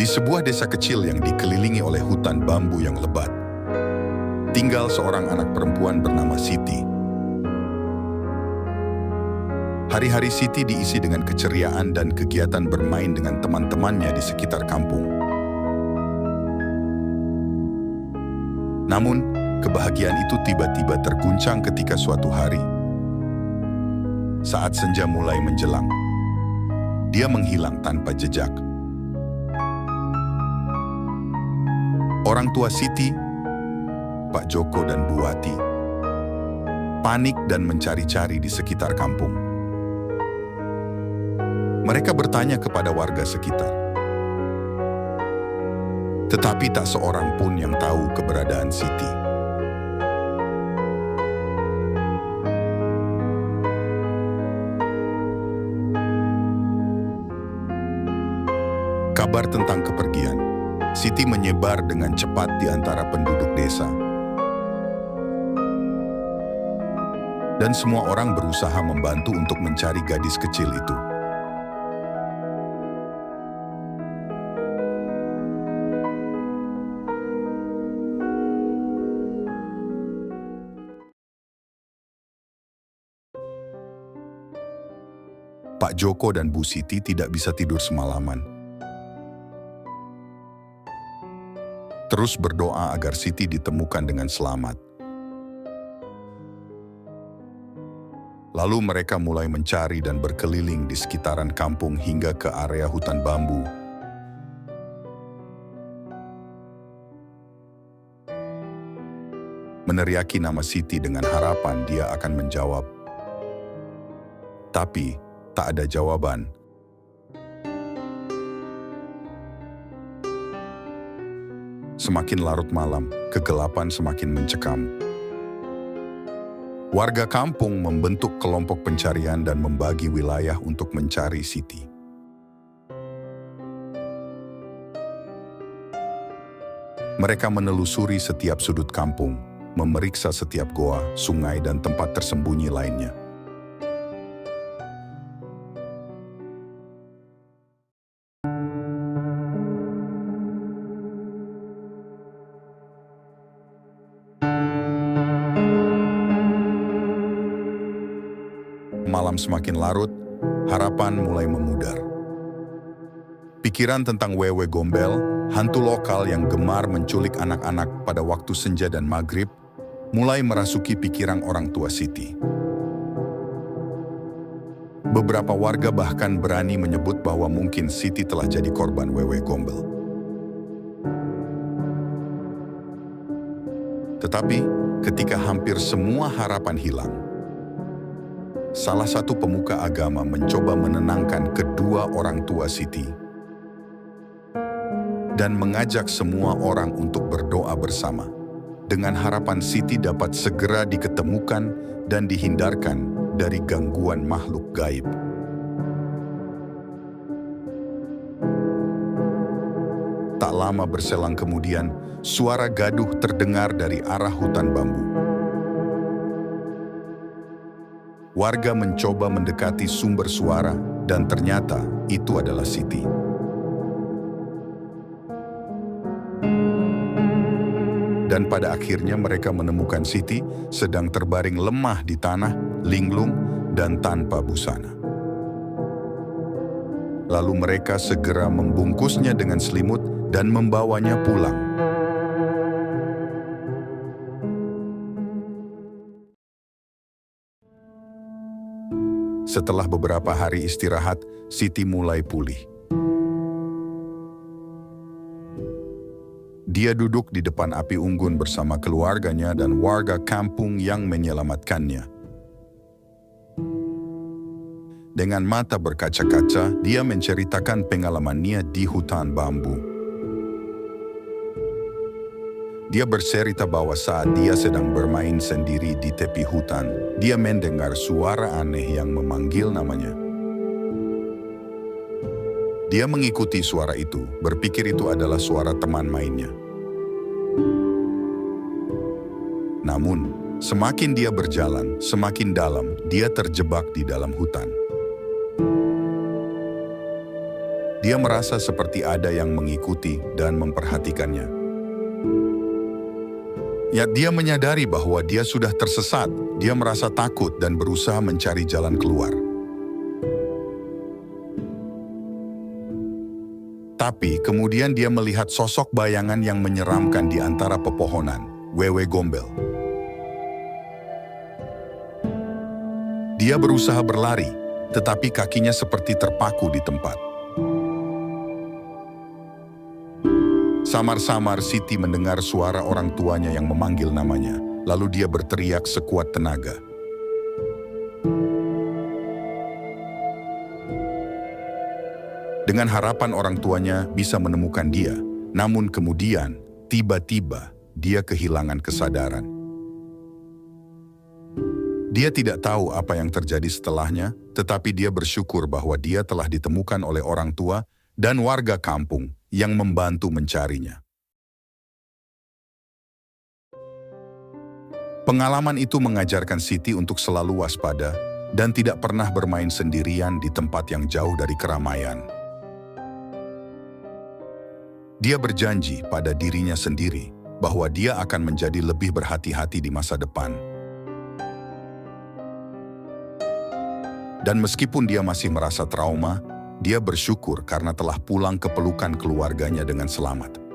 sebuah desa kecil yang dikelilingi oleh hutan bambu yang lebat, tinggal seorang anak perempuan bernama Siti. Hari-hari Siti diisi dengan keceriaan dan kegiatan bermain dengan teman-temannya di sekitar kampung. Namun, kebahagiaan itu tiba-tiba terguncang ketika suatu hari, saat senja mulai menjelang, dia menghilang tanpa jejak. Orang tua Siti, Pak Joko dan Bu Wati, panik dan mencari-cari di sekitar kampung. Mereka bertanya kepada warga sekitar, tetapi tak seorang pun yang tahu keberadaan Siti. Kabar tentang kepergian Siti menyebar dengan cepat di antara penduduk desa. Dan semua orang berusaha membantu untuk mencari gadis kecil itu. Pak Joko dan Bu Siti tidak bisa tidur semalaman. Terus berdoa agar Siti ditemukan dengan selamat. Lalu mereka mulai mencari dan berkeliling di sekitaran kampung hingga ke area hutan bambu. Meneriaki nama Siti dengan harapan dia akan menjawab. Tapi tak ada jawaban. Semakin larut malam, kegelapan semakin mencekam. Warga kampung membentuk kelompok pencarian dan membagi wilayah untuk mencari Siti. Mereka menelusuri setiap sudut kampung, memeriksa setiap goa, sungai, dan tempat tersembunyi lainnya. Malam semakin larut, harapan mulai memudar. Pikiran tentang Wewe Gombel, hantu lokal yang gemar menculik anak-anak pada waktu senja dan maghrib, mulai merasuki pikiran orang tua Siti. Beberapa warga bahkan berani menyebut bahwa mungkin Siti telah jadi korban Wewe Gombel. Tetapi, ketika hampir semua harapan hilang, salah satu pemuka agama mencoba menenangkan kedua orang tua Siti dan mengajak semua orang untuk berdoa bersama dengan harapan Siti dapat segera diketemukan dan dihindarkan dari gangguan makhluk gaib. Tak lama berselang kemudian, suara gaduh terdengar dari arah hutan bambu. Warga mencoba mendekati sumber suara dan ternyata itu adalah Siti. Dan pada akhirnya mereka menemukan Siti sedang terbaring lemah di tanah, linglung, dan tanpa busana. Lalu mereka segera membungkusnya dengan selimut dan membawanya pulang. Setelah beberapa hari istirahat, Siti mulai pulih. Dia duduk di depan api unggun bersama keluarganya dan warga kampung yang menyelamatkannya. Dengan mata berkaca-kaca, dia menceritakan pengalamannya di hutan bambu. Dia bercerita bahwa saat dia sedang bermain sendiri di tepi hutan, dia mendengar suara aneh yang memanggil namanya. Dia mengikuti suara itu, berpikir itu adalah suara teman mainnya. Namun, semakin dia berjalan, semakin dalam, dia terjebak di dalam hutan. Dia Dia merasa seperti ada yang mengikuti dan memperhatikannya. Ya, dia menyadari bahwa dia sudah tersesat. Dia merasa takut dan berusaha mencari jalan keluar. Tapi kemudian dia melihat sosok bayangan yang menyeramkan di antara pepohonan, Wewe Gombel. Dia berusaha berlari, tetapi kakinya seperti terpaku di tempat. Samar-samar Siti mendengar suara orang tuanya yang memanggil namanya, lalu dia berteriak sekuat tenaga. Dengan harapan orang tuanya bisa menemukan dia, namun kemudian, tiba-tiba, dia kehilangan kesadaran. Dia tidak tahu apa yang terjadi setelahnya, tetapi dia bersyukur bahwa dia telah ditemukan oleh orang tua dan warga kampung yang membantu mencarinya. Pengalaman itu mengajarkan Siti untuk selalu waspada dan tidak pernah bermain sendirian di tempat yang jauh dari keramaian. Dia berjanji pada dirinya sendiri bahwa dia akan menjadi lebih berhati-hati di masa depan. Dan meskipun dia masih merasa trauma, dia bersyukur karena telah pulang ke pelukan keluarganya dengan selamat.